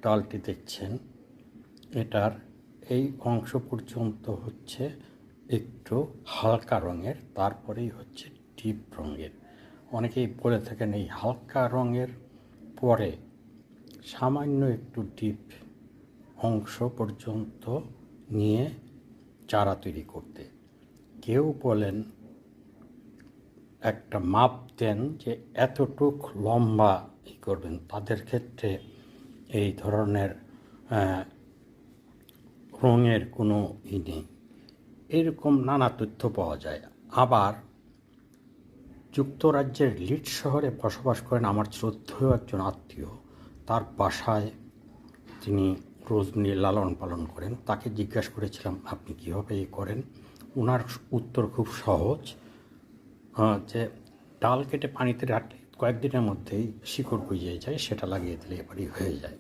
ডালটি দেখছেন, এটার এই অংশ পর্যন্ত হচ্ছে একটু হালকা রঙের, তারপরেই হচ্ছে ডিপ রঙের। অনেকেই বলে থাকেন এই হালকা রঙের পরে সামান্য একটু ডিপ অংশ পর্যন্ত নিয়ে চারা তৈরি করতে। কেউ বলেন একটা মাপ দেন যে এতটুক লম্বা করবেন, তাদের ক্ষেত্রে এই ধরনের রঙের কোনো নেই। এরকম নানা তথ্য পাওয়া যায়। আবার যুক্তরাজ্যের লিডস শহরে বসবাস করেন আমার শ্রদ্ধেয় একজন আত্মীয়। তার বাসায় তিনি রোজমেরি লালন পালন করেন। তাকে জিজ্ঞাসা করেছিলাম, আপনি কীভাবে করেন? ওনার উত্তর খুব সহজ, যে ডাল কেটে পানিতে রাখলে কয়েকদিনের মধ্যেই শিকড় গজিয়ে যায়, সেটা লাগিয়ে দিলে এবারই হয়ে যায়।